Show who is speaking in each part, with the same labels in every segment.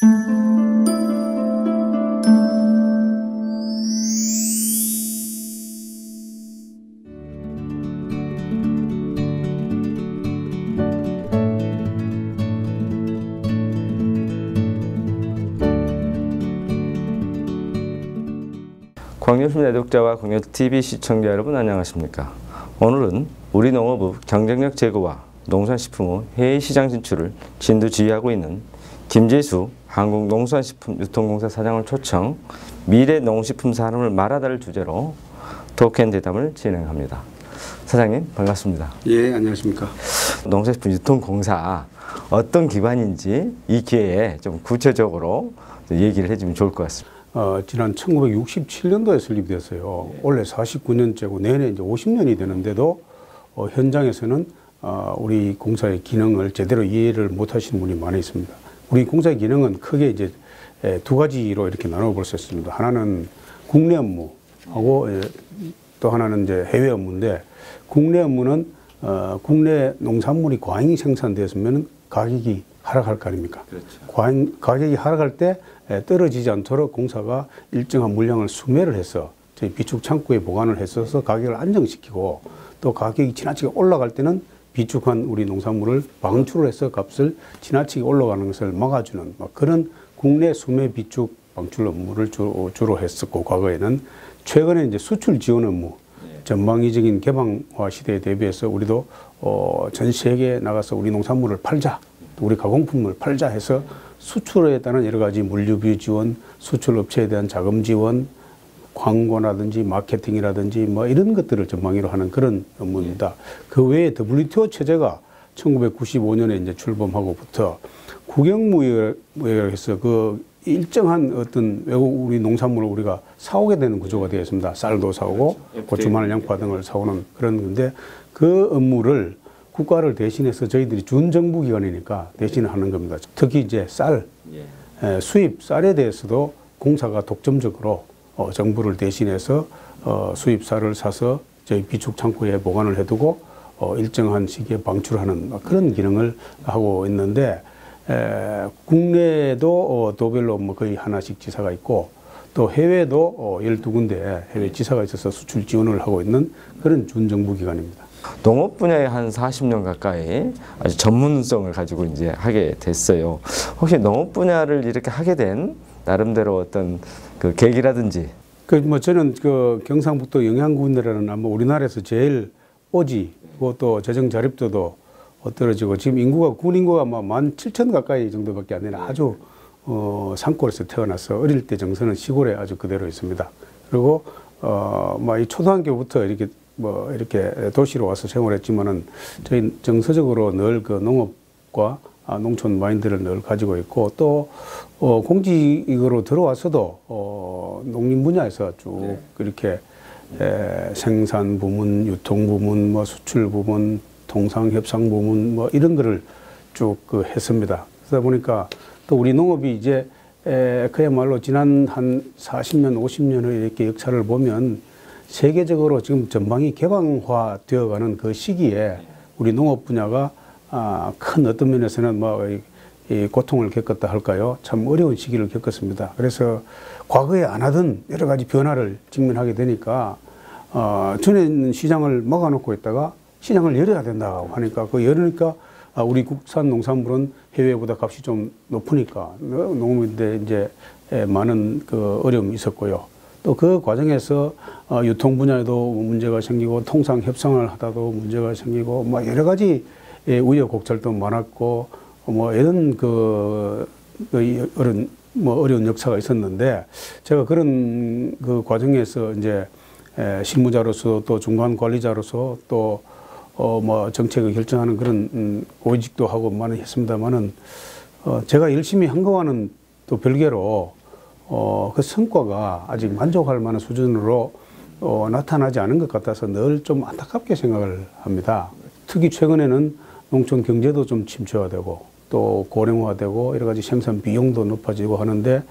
Speaker 1: 광역시 애독자와 광역TV 시청자 여러분 안녕하십니까. 오늘은 우리 농업의 경쟁력 제고와 농산식품의 해외 시장 진출을 진두지휘하고 있는 김재수 한국농수산식품유통공사 사장을 초청 미래 농식품 산업을 말하다를 주제로 토크 앤 대담을 진행합니다. 사장님 반갑습니다.
Speaker 2: 예, 안녕하십니까.
Speaker 1: 농산식품유통공사 어떤 기관인지 이 기회에 좀 구체적으로 얘기를 해주면 좋을 것 같습니다.
Speaker 2: 지난 1967년도에 설립되었어요. 원래 49년째고 내년에 이제 50년이 되는데도 현장에서는 우리 공사의 기능을 제대로 이해를 못 하시는 분이 많이 있습니다. 우리 공사의 기능은 크게 이제 두 가지로 이렇게 나눠 볼 수 있습니다. 하나는 국내 업무하고 또 하나는 이제 해외 업무인데, 국내 업무는 국내 농산물이 과잉 생산되었으면 가격이 하락할 거 아닙니까? 그렇죠. 가격이 하락할 때 떨어지지 않도록 공사가 일정한 물량을 수매를 해서 저희 비축 창고에 보관을 했어서 가격을 안정시키고, 또 가격이 지나치게 올라갈 때는 비축한 우리 농산물을 방출을 해서 값을 지나치게 올라가는 것을 막아주는 그런 국내 수매 비축 방출 업무를 주로 했었고, 과거에는 최근에 이제 수출 지원 업무, 전방위적인 개방화 시대에 대비해서 우리도 전 세계에 나가서 우리 농산물을 팔자, 우리 가공품을 팔자 해서 수출에 따른 여러 가지 물류비 지원, 수출 업체에 대한 자금 지원, 광고라든지 마케팅이라든지 뭐 이런 것들을 전방위로 하는 그런 업무입니다. 그 외에 WTO 체제가 1995년에 이제 출범하고부터 국영무역에서 그 일정한 어떤 외국 우리 농산물을 우리가 사오게 되는 구조가 되어 있습니다. 쌀도 사오고 고추, 마늘, 양파 등을 사오는 그런 건데, 그 업무를 국가를 대신해서 저희들이 준정부기관이니까 대신하는 겁니다. 특히 이제 쌀, 수입 쌀에 대해서도 공사가 독점적으로 정부를 대신해서 수입 쌀을 사서 저희 비축 창고에 보관을 해두고 일정한 시기에 방출하는 그런 기능을 하고 있는데, 국내에도 도별로 뭐 거의 하나씩 지사가 있고, 또 해외도 12군데 해외 지사가 있어서 수출 지원을 하고 있는 그런 준정부기관입니다.
Speaker 1: 농업 분야에 한 40년 가까이 아주 전문성을 가지고 이제 하게 됐어요. 혹시 농업 분야를 이렇게 하게 된 나름대로 어떤 그 계기라든지?
Speaker 2: 저는 그 경상북도 영양군이라는 아마 우리나라에서 제일 오지, 그것도 재정 자립도도 떨어지고 지금 인구가 군 인구가 아마 17,000 가까이 정도밖에 안 되는 아주 산골에서 태어나서 어릴 때 정서는 시골에 아주 그대로 있습니다. 그리고 이 초등학교부터 이렇게 도시로 와서 생활했지만은 저희 정서적으로 늘 그 농업과 농촌 마인드를 늘 가지고 있고, 또 공직으로 들어와서도 농림 분야에서 쭉 이렇게 생산 부문, 유통 부문, 뭐 수출 부문, 통상 협상 부문 뭐 이런 거를 쭉 했습니다. 그러다 보니까 또 우리 농업이 이제 그야말로 지난 한 40년, 50년의 이렇게 역사를 보면 세계적으로 지금 전방위 개방화 되어가는 그 시기에 우리 농업 분야가 큰 어떤 면에서는 이 고통을 겪었다 할까요? 참 어려운 시기를 겪었습니다. 그래서 과거에 안 하던 여러 가지 변화를 직면하게 되니까 전에는 시장을 막아놓고 있다가 시장을 열어야 된다고 하니까, 열으니까 우리 국산 농산물은 해외보다 값이 좀 높으니까 농업인데 이제 많은 그 어려움이 있었고요. 또 그 과정에서 유통 분야에도 문제가 생기고, 통상 협상을 하다도 문제가 생기고, 여러 가지 우여곡절도 많았고, 이런 어려운 역사가 있었는데, 제가 그런 그 과정에서 이제 실무자로서 또 중간 관리자로서 또 정책을 결정하는 그런 고위직도 하고 많이 했습니다만은, 제가 열심히 한 거와는 또 별개로 그 성과가 아직 만족할 만한 수준으로 나타나지 않은 것 같아서 늘 좀 안타깝게 생각을 합니다. 특히 최근에는 농촌 경제도 좀 침체화되고, 또 고령화되고, 여러 가지 생산 비용도 높아지고 하는데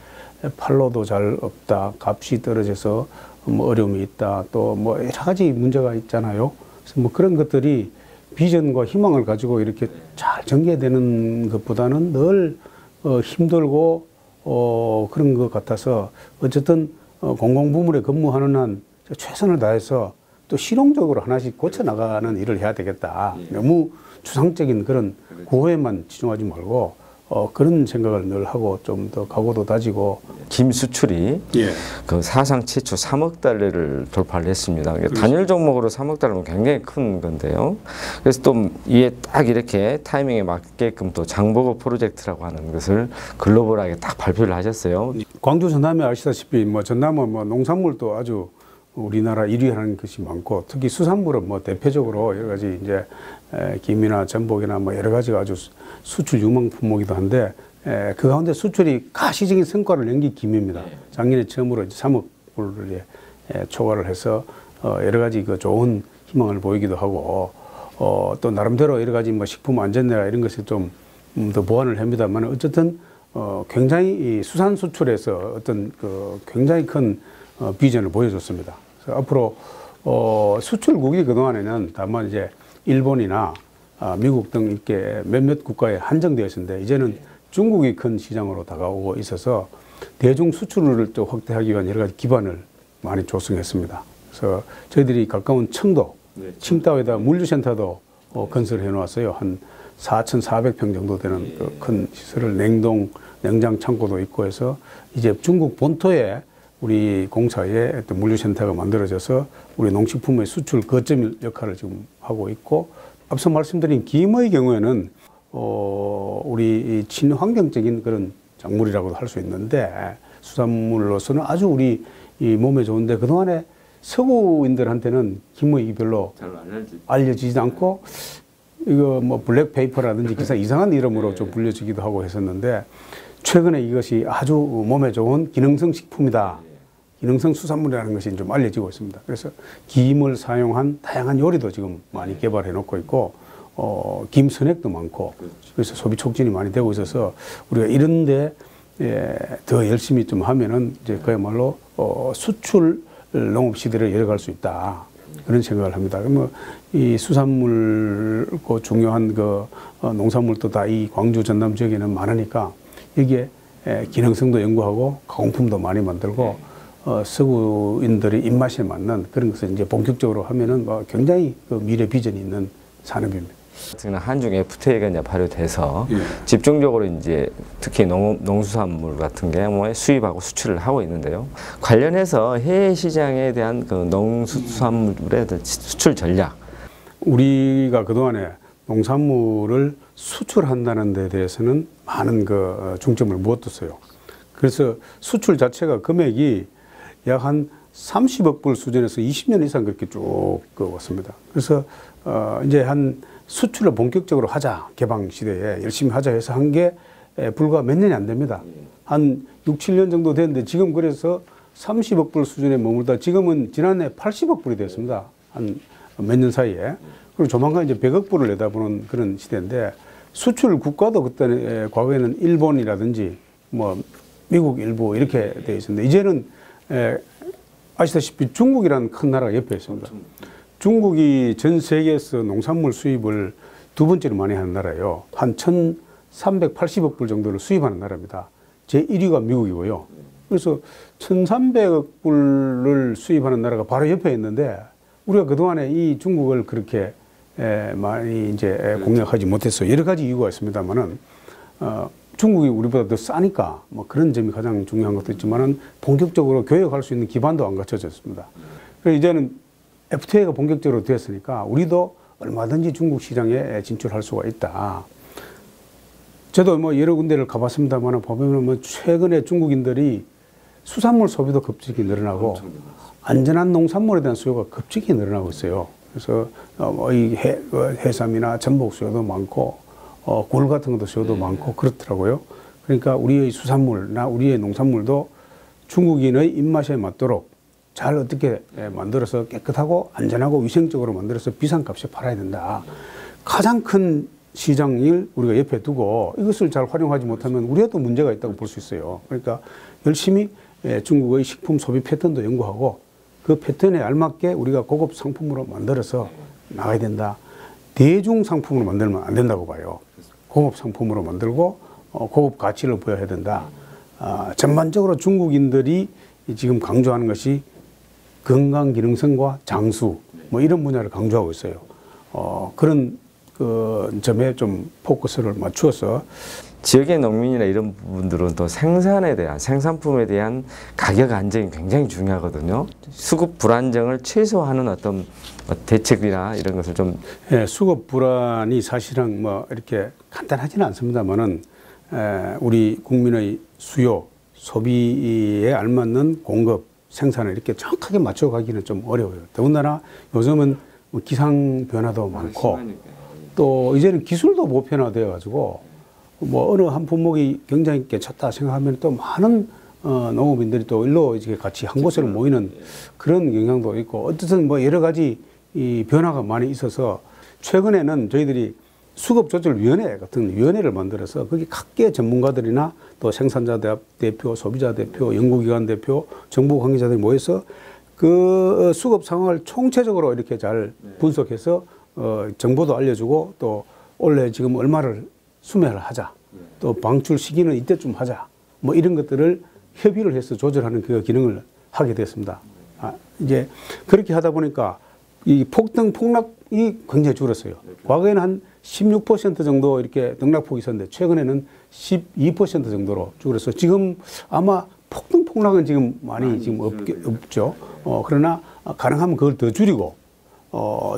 Speaker 2: 판로도 잘 없다, 값이 떨어져서 어려움이 있다, 또 여러 가지 문제가 있잖아요. 그래서 그런 것들이 비전과 희망을 가지고 이렇게 잘 전개되는 것보다는 늘 힘들고 그런 것 같아서 어쨌든 공공부문에 근무하는 한 최선을 다해서 또 실용적으로 하나씩 고쳐 나가는 일을 해야 되겠다. 너무 추상적인 그런 구호에만 치중하지 말고 그런 생각을 늘 하고 좀 더 각오도 다지고.
Speaker 1: 김 수출이 그 사상 최초 3억 달러를 돌파를 했습니다. 단일 종목으로 3억 달러면 굉장히 큰 건데요. 그래서 또 이에 딱 이렇게 타이밍에 맞게끔 또 장보고 프로젝트라고 하는 것을 글로벌하게 딱 발표를 하셨어요.
Speaker 2: 광주 전남에 아시다시피 뭐 전남은 뭐 농산물도 아주 우리나라 1위 하는 것이 많고 특히 수산물은 뭐 대표적으로 여러 가지 이제 김이나 전복이나 뭐 여러 가지가 아주 수출 유망 품목이기도 한데 그 가운데 수출이 가시적인 성과를 낸 게 김입니다. 작년에 처음으로 이제 3억 불을 초과를 해서 여러 가지 그 좋은 희망을 보이기도 하고 또 나름대로 여러 가지 뭐 식품 안전이나 이런 것에 좀 더 보완을 합니다만 어쨌든 굉장히 이 수산 수출에서 어떤 그 굉장히 큰 비전을 보여줬습니다. 그래서 앞으로 수출국이 그동안에는 다만 이제 일본이나 미국 등 이렇게 몇몇 국가에 한정되어 있었는데 이제는 중국이 큰 시장으로 다가오고 있어서 대중 수출을 또 확대하기 위한 여러 가지 기반을 많이 조성했습니다. 그래서 저희들이 가까운 청도, 칭다오에다 물류센터도 건설해 놓았어요. 한 4,400평 정도 되는 그 큰 시설을 냉장 창고도 있고 해서 이제 중국 본토에 우리 공사에 어떤 물류센터가 만들어져서 우리 농식품의 수출 거점 역할을 지금 하고 있고 앞서 말씀드린 김의 경우에는 우리 친환경적인 그런 작물이라고도 할 수 있는데 수산물로서는 아주 우리 이 몸에 좋은데 그동안에 서구인들한테는 김의 별로 잘 알려지지 않고 이거 뭐 블랙페이퍼라든지 기사 이상한 이름으로 좀 불려지기도 하고 했었는데 최근에 이것이 아주 몸에 좋은 기능성 식품이다. 기능성 수산물이라는 것이 좀 알려지고 있습니다. 그래서 김을 사용한 다양한 요리도 지금 많이 개발해 놓고 있고 김 선액도 많고 그래서 소비 촉진이 많이 되고 있어서 우리가 이런데 더 열심히 좀 하면은 이제 그야말로 수출 농업 시대를 이어갈 수 있다. 그런 생각을 합니다. 그러면 이 수산물, 그 중요한 그 농산물도 다 이 광주 전남 지역에는 많으니까 여기에 기능성도 연구하고 가공품도 많이 만들고 서구인들의 입맛에 맞는 그런 것을 이제 본격적으로 하면은 뭐 굉장히 그 미래 비전이 있는 산업입니다.
Speaker 1: 한중 FTA가 이제 발효돼서 집중적으로 이제 특히 농수산물 같은 게 뭐 수입하고 수출을 하고 있는데요. 관련해서 해외 시장에 대한 그 농수산물의 수출 전략.
Speaker 2: 우리가 그동안에 농산물을 수출한다는 데 대해서는 많은 그 중점을 못 뒀어요. 그래서 수출 자체가 금액이 약 한 30억 불 수준에서 20년 이상 그렇게 쭉 왔습니다. 그래서 이제 한 수출을 본격적으로 하자, 개방 시대에 열심히 하자 해서 한 게 불과 몇 년이 안 됩니다. 한 6, 7년 정도 됐는데 지금 그래서 30억 불 수준에 머물다 지금은 지난해 80억 불이 됐습니다. 한 몇 년 사이에. 그리고 조만간 이제 100억 불을 내다보는 그런 시대인데 수출 국가도 그때 과거에는 일본이라든지 뭐 미국 일부 이렇게 되어 있었는데 이제는 아시다시피 중국이라는 큰 나라가 옆에 있습니다. 중국이 전 세계에서 농산물 수입을 두 번째로 많이 하는 나라예요. 한 1,380억 불 정도를 수입하는 나라입니다. 제1위가 미국이고요. 그래서 1,300억 불을 수입하는 나라가 바로 옆에 있는데 우리가 그동안에 이 중국을 그렇게 많이 이제 공략하지 못했어요. 여러 가지 이유가 있습니다만은 중국이 우리보다 더 싸니까 뭐 그런 점이 가장 중요한 것도 있지만은 본격적으로 교역할 수 있는 기반도 안 갖춰졌습니다. 그래서 이제는 FTA가 본격적으로 되었으니까 우리도 얼마든지 중국 시장에 진출할 수가 있다. 저도 뭐 여러 군데를 가봤습니다만 보면 뭐 최근에 중국인들이 수산물 소비도 급격히 늘어나고 안전한 농산물에 대한 수요가 급격히 늘어나고 있어요. 그래서 이 해삼이나 전복 수요도 많고 굴 같은 것도 수요도 많고 그렇더라고요. 그러니까 우리의 수산물이나 우리의 농산물도 중국인의 입맛에 맞도록 잘 어떻게 만들어서 깨끗하고 안전하고 위생적으로 만들어서 비싼 값에 팔아야 된다. 가장 큰 시장을 우리가 옆에 두고 이것을 잘 활용하지 못하면 우리가 또 문제가 있다고 볼 수 있어요. 그러니까 열심히 중국의 식품 소비 패턴도 연구하고 그 패턴에 알맞게 우리가 고급 상품으로 만들어서 나가야 된다. 대중 상품으로 만들면 안 된다고 봐요. 고급 상품으로 만들고 고급 가치를 보여야 된다. 전반적으로 중국인들이 지금 강조하는 것이 건강 기능성과 장수 뭐 이런 분야를 강조하고 있어요. 그런 그 점에 좀 포커스를 맞추어서
Speaker 1: 지역의 농민이나 이런 부분들은 또 생산에 대한 생산품에 대한 가격 안정이 굉장히 중요하거든요. 수급 불안정을 최소화하는 어떤 대책이나 이런 것을 좀
Speaker 2: 예, 수급 불안이 사실은 뭐 이렇게 간단하지는 않습니다만은 우리 국민의 수요 소비에 알맞는 공급 생산을 이렇게 정확하게 맞춰가기는 좀 어려워요. 더군다나 요즘은 뭐 기상 변화도 많고 또 이제는 기술도 보편화되어 가지고 뭐 어느 한 품목이 굉장히 괜찮다 생각하면 또 많은 농업인들이 또 일로 이제 같이 한 곳으로 모이는 그런 영향도 있고 어쨌든 뭐 여러 가지 이 변화가 많이 있어서 최근에는 저희들이 수급조절위원회 같은 위원회를 만들어서 거기 각계 전문가들이나 또 생산자 대표, 소비자 대표, 연구기관 대표, 정부 관계자들이 모여서 그 수급 상황을 총체적으로 이렇게 잘 분석해서 정보도 알려주고 또 원래 지금 얼마를 수매를 하자. 또 방출 시기는 이때쯤 하자. 뭐 이런 것들을 협의를 해서 조절하는 그 기능을 하게 됐습니다. 이제 그렇게 하다 보니까 이 폭등 폭락이 굉장히 줄었어요. 과거에는 한 16% 정도 이렇게 등락폭이 있었는데 최근에는 12% 정도로 줄어서 지금 아마 폭등 폭락은 지금 많이 지금 없죠. 그러나 가능하면 그걸 더 줄이고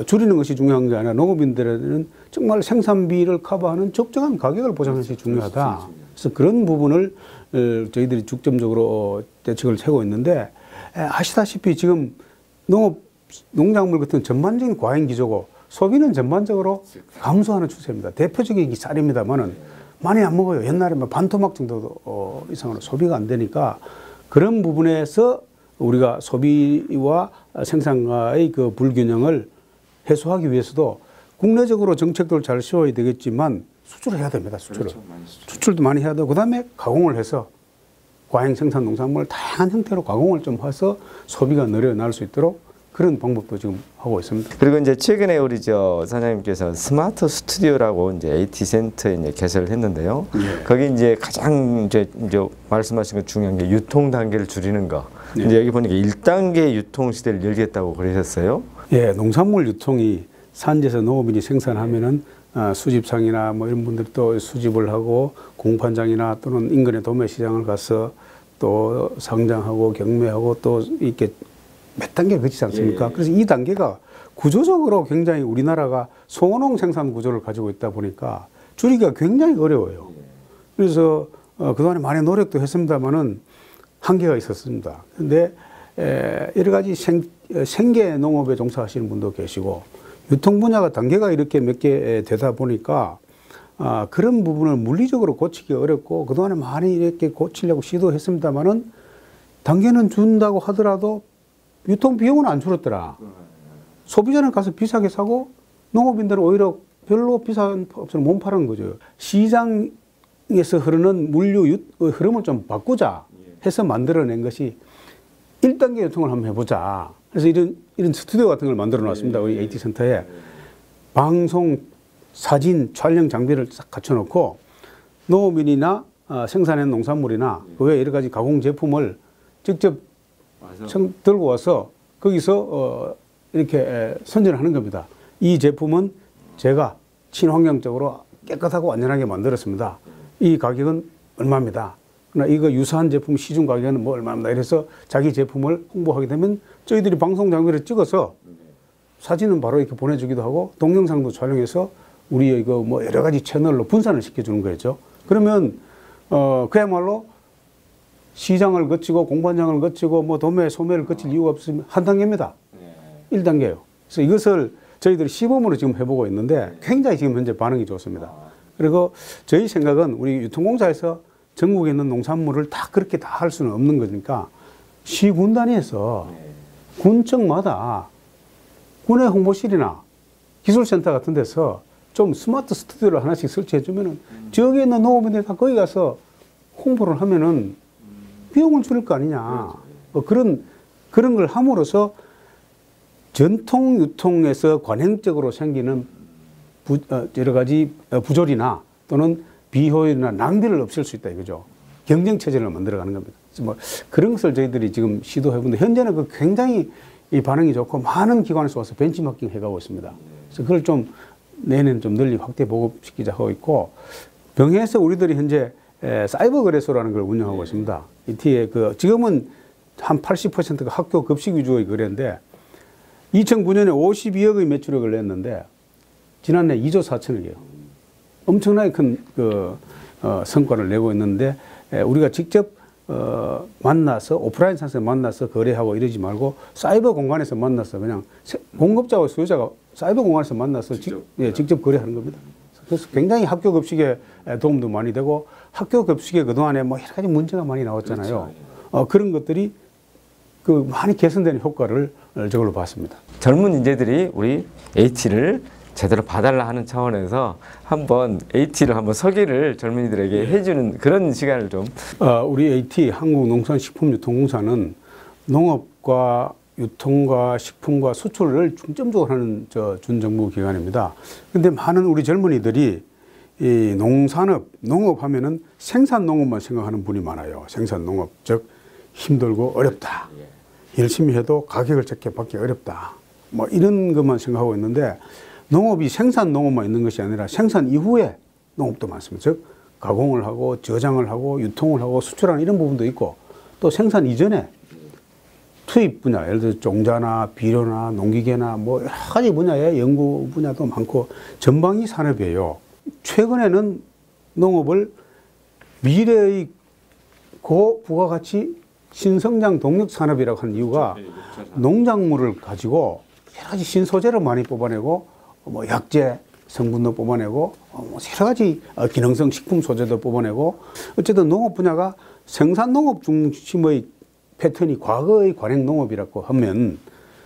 Speaker 2: 줄이는 것이 중요한 게 아니라 농업인들에는 정말 생산비를 커버하는 적정한 가격을 보장하는 것이 중요하다. 그래서 그런 부분을 저희들이 중점적으로 대책을 세우고 있는데 아시다시피 지금 농작물 같은 전반적인 과잉 기조고 소비는 전반적으로 감소하는 추세입니다. 대표적인 게 쌀입니다만은 많이 안 먹어요. 옛날에 반 토막 정도 이상으로 소비가 안 되니까 그런 부분에서 우리가 소비와 생산과의 그 불균형을 해소하기 위해서도 국내적으로 정책들을 잘 세워야 되겠지만 수출을 해야 됩니다. 수출을. 그렇죠. 수출도 많이 해야 되고 그다음에 가공을 해서 과잉 생산 농산물을 다양한 형태로 가공을 좀 해서 소비가 늘어날 수 있도록 그런 방법도 지금 하고 있습니다.
Speaker 1: 그리고 이제 최근에 우리 사장님께서 스마트 스튜디오라고 이제 AT 센터에 이제 개설을 했는데요. 예. 거기 이제 가장 이제 말씀하신 것 중요한 게 유통 단계를 줄이는 거. 예. 이제 여기 보니까 1단계 유통 시대를 열겠다고 그러셨어요.
Speaker 2: 예, 농산물 유통이 산지에서 농업인이 생산하면은 수집상이나 뭐 이런 분들이 또 수집을 하고 공판장이나 또는 인근의 도매 시장을 가서 또 상장하고 경매하고 또 이렇게 몇 단계 거치지 않습니까? 예. 그래서 이 단계가 구조적으로 굉장히 우리나라가 소농 생산 구조를 가지고 있다 보니까 줄이기가 굉장히 어려워요. 그래서 그동안에 많이 노력도 했습니다만은 한계가 있었습니다. 그런데 여러 가지 생계 농업에 종사하시는 분도 계시고 유통 분야가 단계가 이렇게 몇 개 되다 보니까 그런 부분을 물리적으로 고치기 어렵고 그동안에 많이 이렇게 고치려고 시도했습니다만은 단계는 준다고 하더라도 유통 비용은 안 줄었더라. 소비자는 가서 비싸게 사고 농업인들은 오히려 별로 비싼 업체를 못 파는 거죠. 시장에서 흐르는 물류 흐름을 좀 바꾸자 해서 만들어낸 것이 1단계 유통을 한번 해보자. 그래서 이런 스튜디오 같은 걸 만들어 놨습니다. 우리 AT 센터에. 방송, 사진, 촬영 장비를 싹 갖춰놓고 농업인이나 생산한 농산물이나 그 외 여러 가지 가공 제품을 직접 들고 와서 거기서 이렇게 선전을 하는 겁니다. 이 제품은 제가 친환경적으로 깨끗하고 안전하게 만들었습니다. 이 가격은 얼마입니다. 그러나 이거 유사한 제품 시중 가격은 뭐 얼마입니다. 이래서 자기 제품을 홍보하게 되면 저희들이 방송 장비를 찍어서 사진은 바로 이렇게 보내주기도 하고 동영상도 촬영해서 우리 이거 뭐 여러 가지 채널로 분산을 시켜주는 거죠. 그러면 그야말로 시장을 거치고 공판장을 거치고 뭐 도매, 소매를 거칠 이유가 없으면 한 단계입니다. 1단계예요. 그래서 이것을 저희들이 시범으로 지금 해보고 있는데 굉장히 지금 현재 반응이 좋습니다. 그리고 저희 생각은 우리 유통공사에서 전국에 있는 농산물을 다 그렇게 다 할 수는 없는 거니까 시군 단위에서 군청마다 군의 홍보실이나 기술센터 같은 데서 좀 스마트 스튜디오를 하나씩 설치해 주면은 지역에 있는 농업인들이 다 거기 가서 홍보를 하면은 비용을 줄일 거 아니냐. 그런 걸 함으로써 전통 유통에서 관행적으로 생기는 여러 가지 부조리나 또는 비효율이나 낭비를 없앨 수 있다 이거죠. 경쟁 체제를 만들어가는 겁니다. 뭐 그런 것을 저희들이 지금 시도해보는데 현재는 그 굉장히 이 반응이 좋고 많은 기관에서 와서 벤치마킹 해가고 있습니다. 그래서 그걸 좀 내년 좀 널리 확대 보급시키자 하고 있고 병해에서 우리들이 현재 사이버 거래소라는 걸 운영하고 있습니다. 이티에 그 지금은 한 80%가 학교 급식 위주의 거래인데 2009년에 52억의 매출액을 냈는데 지난해 2조 4천억이에요. 엄청나게 큰 성과를 내고 있는데 우리가 직접 만나서 오프라인 상에서 만나서 거래하고 이러지 말고 사이버 공간에서 만나서 그냥 공급자와 수요자가 사이버 공간에서 만나서 직접 거래하는 겁니다. 그래서 굉장히 학교 급식에 도움도 많이 되고 학교 급식에 그동안에 뭐 여러 가지 문제가 많이 나왔잖아요. 그렇죠. 그런 것들이 그 많이 개선되는 효과를 저걸로 봤습니다.
Speaker 1: 젊은 인재들이 우리 AT를 제대로 봐달라 하는 차원에서 한번 AT를 한번 소개를 젊은이들에게 해주는 그런 시간을 좀.
Speaker 2: 우리 AT 한국농산식품유통공사는 농업과 유통과 식품과 수출을 중점적으로 하는 준정부 기관입니다. 그런데 많은 우리 젊은이들이 이 농산업, 농업하면은 생산농업만 생각하는 분이 많아요. 생산농업, 즉 힘들고 어렵다. 열심히 해도 가격을 적게 받기 어렵다. 뭐 이런 것만 생각하고 있는데 농업이 생산 농업만 있는 것이 아니라 생산 이후에 농업도 많습니다. 즉 가공을 하고 저장을 하고 유통을 하고 수출하는 이런 부분도 있고 또 생산 이전에 투입 분야, 예를 들어 종자나 비료나 농기계나 뭐 여러 가지 분야의 연구 분야도 많고 전방위 산업이에요. 최근에는 농업을 미래의 고부가가치 신성장 동력 산업이라고 하는 이유가 농작물을 가지고 여러 가지 신소재를 많이 뽑아내고 뭐 약재 성분도 뽑아내고 여러 가지 기능성 식품 소재도 뽑아내고 어쨌든 농업 분야가 생산 농업 중심의 패턴이 과거의 관행 농업이라고 하면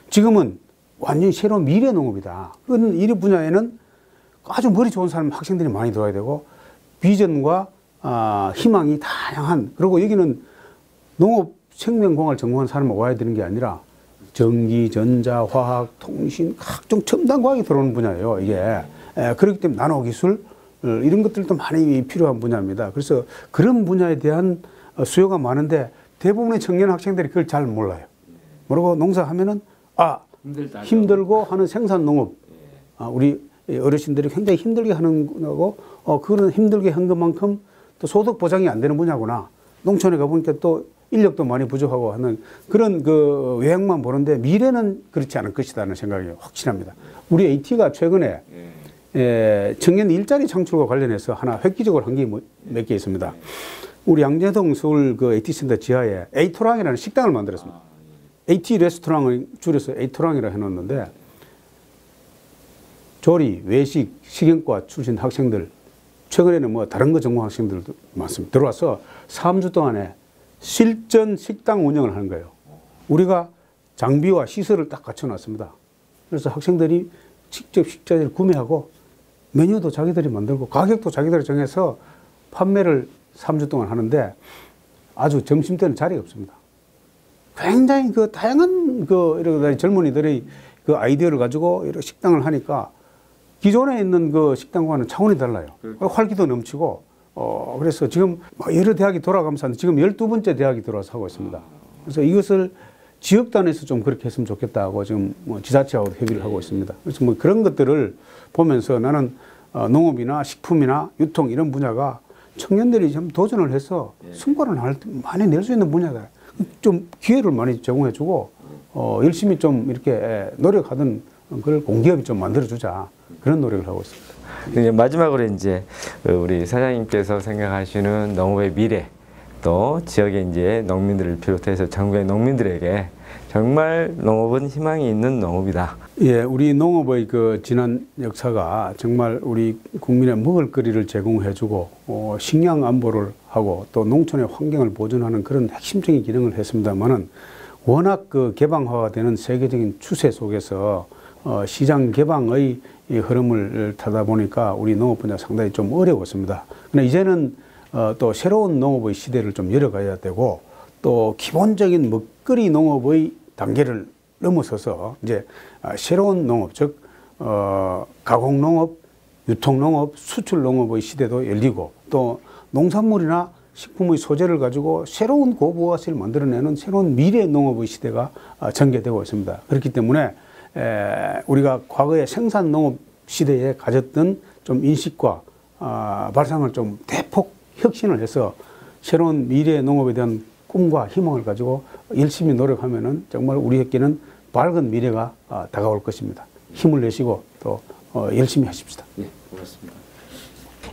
Speaker 2: 지금은 완전히 새로운 미래 농업이다. 이 분야에는 아주 머리 좋은 사람 학생들이 많이 들어와야 되고 비전과 희망이 다양한 그리고 여기는 농업 생명공학을 전공한 사람만 와야 되는 게 아니라 전기, 전자, 화학, 통신 각종 첨단 과학이 들어오는 분야예요. 이게 그렇기 때문에 나노기술 이런 것들도 많이 필요한 분야입니다. 그래서 그런 분야에 대한 수요가 많은데 대부분의 청년 학생들이 그걸 잘 몰라요. 모르고 농사하면은 힘들고 하는 생산 농업 우리 어르신들이 굉장히 힘들게 하는 거고 그거는 힘들게 한 것만큼 또 소득 보장이 안 되는 분야구나. 농촌에 가보니까 또 인력도 많이 부족하고 하는 그런 그 외형만 보는데 미래는 그렇지 않을 것이라는 생각이 확실합니다. 우리 AT가 최근에 청년 일자리 창출과 관련해서 하나 획기적으로 한 게 몇 개 있습니다. 우리 양재동 서울 그 AT센터 지하에 에이토랑이라는 식당을 만들었습니다. AT 레스토랑을 줄여서 에이토랑이라고 해놓았는데 조리, 외식, 식용과 출신 학생들 최근에는 뭐 다른 거 전공 학생들도 많습니다. 들어와서 3주 동안에 실전 식당 운영을 하는 거예요. 우리가 장비와 시설을 딱 갖춰놨습니다. 그래서 학생들이 직접 식자재를 구매하고 메뉴도 자기들이 만들고 가격도 자기들이 정해서 판매를 3주 동안 하는데 아주 점심때는 자리가 없습니다. 굉장히 그 다양한 이렇게 젊은이들이 그 아이디어를 가지고 이렇게 식당을 하니까 기존에 있는 그 식당과는 차원이 달라요. 활기도 넘치고 그래서 지금 여러 대학이 돌아가면서 지금 12번째 대학이 들어와서 하고 있습니다. 그래서 이것을 지역단에서 좀 그렇게 했으면 좋겠다고 지금 뭐 지자체하고 협의를 하고 있습니다. 그래서 뭐 그런 것들을 보면서 나는 농업이나 식품이나 유통 이런 분야가 청년들이 좀 도전을 해서 성과를 많이 낼 수 있는 분야다. 좀 기회를 많이 제공해주고 열심히 좀 이렇게 노력하던 그걸 공기업이 좀 만들어주자 그런 노력을 하고 있습니다.
Speaker 1: 이제 마지막으로 이제 우리 사장님께서 생각하시는 농업의 미래 또 지역의 이제 농민들을 비롯해서 전국의 농민들에게 정말 농업은 희망이 있는 농업이다.
Speaker 2: 예, 우리 농업의 그 지난 역사가 정말 우리 국민의 먹을거리를 제공해주고 식량 안보를 하고 또 농촌의 환경을 보존하는 그런 핵심적인 기능을 했습니다만은 워낙 그 개방화가 되는 세계적인 추세 속에서 시장 개방의 이 흐름을 타다 보니까 우리 농업 분야 상당히 좀 어려웠습니다. 그러나 이제는 또 새로운 농업의 시대를 좀 열어가야 되고 또 기본적인 먹거리 농업의 단계를 넘어서서 이제 새로운 농업, 즉 가공농업, 유통농업, 수출농업의 시대도 열리고 또 농산물이나 식품의 소재를 가지고 새로운 고부가치를 만들어내는 새로운 미래 농업의 시대가 전개되고 있습니다. 그렇기 때문에 우리가 과거의 생산 농업 시대에 가졌던 좀 인식과 발상을 좀 대폭 혁신을 해서 새로운 미래 농업에 대한 꿈과 희망을 가지고 열심히 노력하면은 정말 우리에게는 밝은 미래가 다가올 것입니다. 힘을 내시고 또 열심히 하십시다.
Speaker 1: 네, 고맙습니다.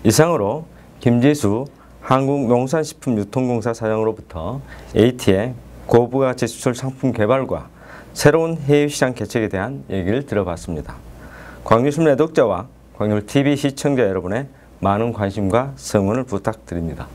Speaker 1: 이상으로 김재수 한국농산식품유통공사 사장으로부터 AT의 고부가치 수출 상품 개발과 새로운 해외시장 개척에 대한 얘기를 들어봤습니다. 광주신문의 독자와 광주TV 시청자 여러분의 많은 관심과 성원을 부탁드립니다.